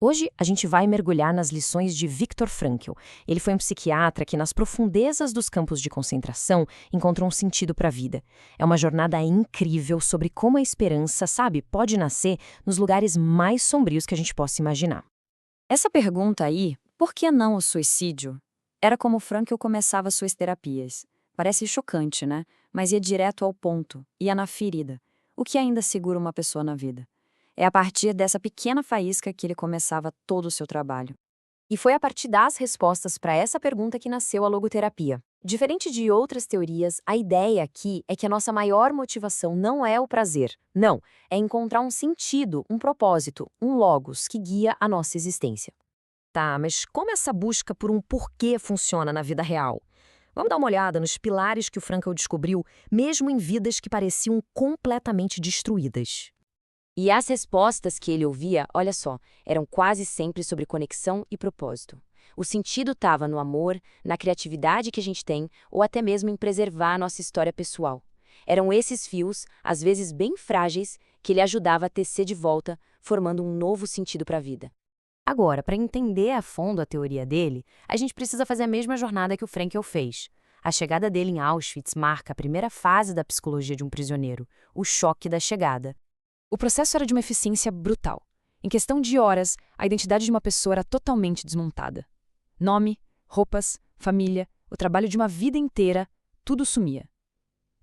Hoje a gente vai mergulhar nas lições de Viktor Frankl. Ele foi um psiquiatra que, nas profundezas dos campos de concentração, encontrou um sentido para a vida. É uma jornada incrível sobre como a esperança, sabe, pode nascer nos lugares mais sombrios que a gente possa imaginar. Essa pergunta aí, por que não o suicídio? Era como Frankl começava suas terapias. Parece chocante, né? Mas ia direto ao ponto, ia na ferida. O que ainda segura uma pessoa na vida? É a partir dessa pequena faísca que ele começava todo o seu trabalho. E foi a partir das respostas para essa pergunta que nasceu a logoterapia. Diferente de outras teorias, a ideia aqui é que a nossa maior motivação não é o prazer. Não, é encontrar um sentido, um propósito, um logos que guia a nossa existência. Tá, mas como essa busca por um porquê funciona na vida real? Vamos dar uma olhada nos pilares que o Frankl descobriu, mesmo em vidas que pareciam completamente destruídas. E as respostas que ele ouvia, olha só, eram quase sempre sobre conexão e propósito. O sentido estava no amor, na criatividade que a gente tem, ou até mesmo em preservar a nossa história pessoal. Eram esses fios, às vezes bem frágeis, que ele ajudava a tecer de volta, formando um novo sentido para a vida. Agora, para entender a fundo a teoria dele, a gente precisa fazer a mesma jornada que o Frankl fez. A chegada dele em Auschwitz marca a primeira fase da psicologia de um prisioneiro, o choque da chegada. O processo era de uma eficiência brutal. Em questão de horas, a identidade de uma pessoa era totalmente desmontada. Nome, roupas, família, o trabalho de uma vida inteira, tudo sumia.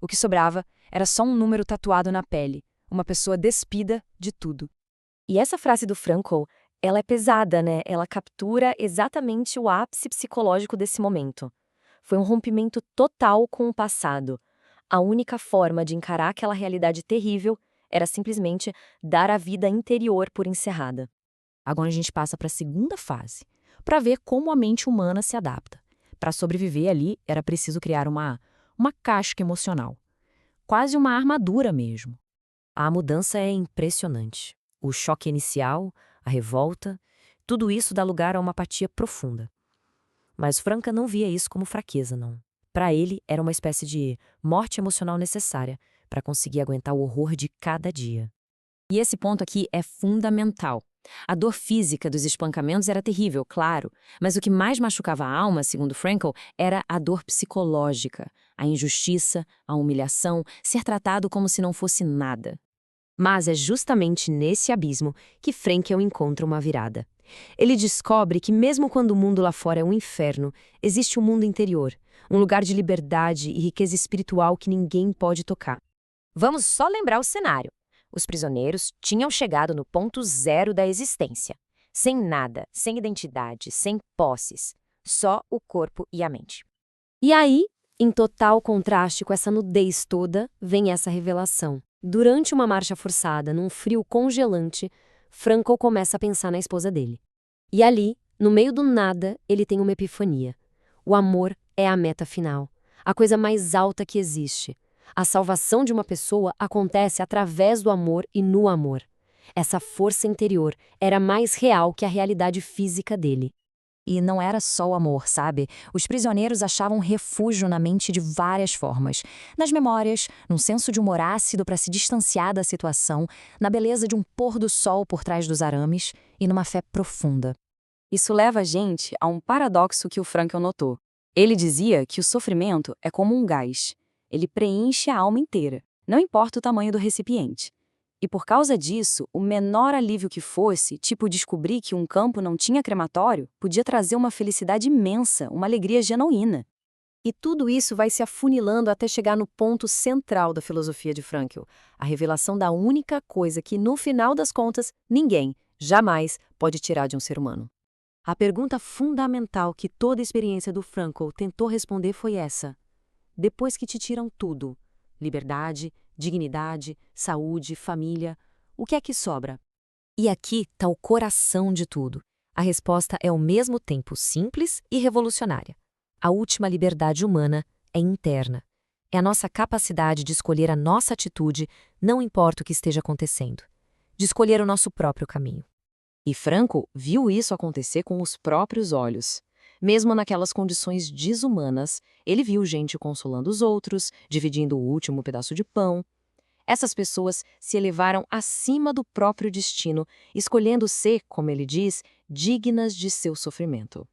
O que sobrava era só um número tatuado na pele, uma pessoa despida de tudo. E essa frase do Frankl, ela é pesada, né? Ela captura exatamente o ápice psicológico desse momento. Foi um rompimento total com o passado. A única forma de encarar aquela realidade terrível era simplesmente dar a vida interior por encerrada. Agora a gente passa para a segunda fase, para ver como a mente humana se adapta. Para sobreviver ali, era preciso criar uma casca emocional, quase uma armadura mesmo. A mudança é impressionante. O choque inicial, a revolta, tudo isso dá lugar a uma apatia profunda. Mas Frankl não via isso como fraqueza, não. Para ele, era uma espécie de morte emocional necessária para conseguir aguentar o horror de cada dia. E esse ponto aqui é fundamental. A dor física dos espancamentos era terrível, claro, mas o que mais machucava a alma, segundo Frankl, era a dor psicológica, a injustiça, a humilhação, ser tratado como se não fosse nada. Mas é justamente nesse abismo que Frankl encontra uma virada. Ele descobre que mesmo quando o mundo lá fora é um inferno, existe um mundo interior, um lugar de liberdade e riqueza espiritual que ninguém pode tocar. Vamos só lembrar o cenário. Os prisioneiros tinham chegado no ponto zero da existência. Sem nada, sem identidade, sem posses. Só o corpo e a mente. E aí, em total contraste com essa nudez toda, vem essa revelação. Durante uma marcha forçada, num frio congelante, Frankl começa a pensar na esposa dele. E ali, no meio do nada, ele tem uma epifania. O amor é a meta final, a coisa mais alta que existe. A salvação de uma pessoa acontece através do amor e no amor. Essa força interior era mais real que a realidade física dele. E não era só o amor, sabe? Os prisioneiros achavam refúgio na mente de várias formas. Nas memórias, num senso de humor ácido para se distanciar da situação, na beleza de um pôr do sol por trás dos arames e numa fé profunda. Isso leva a gente a um paradoxo que o Frankl notou. Ele dizia que o sofrimento é como um gás. Ele preenche a alma inteira, não importa o tamanho do recipiente. E por causa disso, o menor alívio que fosse, tipo descobrir que um campo não tinha crematório, podia trazer uma felicidade imensa, uma alegria genuína. E tudo isso vai se afunilando até chegar no ponto central da filosofia de Frankl, a revelação da única coisa que, no final das contas, ninguém, jamais, pode tirar de um ser humano. A pergunta fundamental que toda a experiência do Frankl tentou responder foi essa. Depois que te tiram tudo, liberdade, dignidade, saúde, família, o que é que sobra? E aqui está o coração de tudo. A resposta é ao mesmo tempo simples e revolucionária. A última liberdade humana é interna. É a nossa capacidade de escolher a nossa atitude, não importa o que esteja acontecendo. De escolher o nosso próprio caminho. E Frankl viu isso acontecer com os próprios olhos. Mesmo naquelas condições desumanas, ele viu gente consolando os outros, dividindo o último pedaço de pão. Essas pessoas se elevaram acima do próprio destino, escolhendo ser, como ele diz, dignas de seu sofrimento.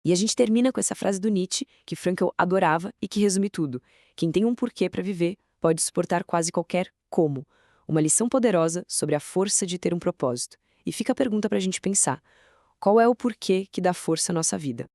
E a gente termina com essa frase do Nietzsche, que Frankl adorava e que resume tudo. Quem tem um porquê para viver pode suportar quase qualquer como. Uma lição poderosa sobre a força de ter um propósito. E fica a pergunta para a gente pensar: qual é o porquê que dá força à nossa vida?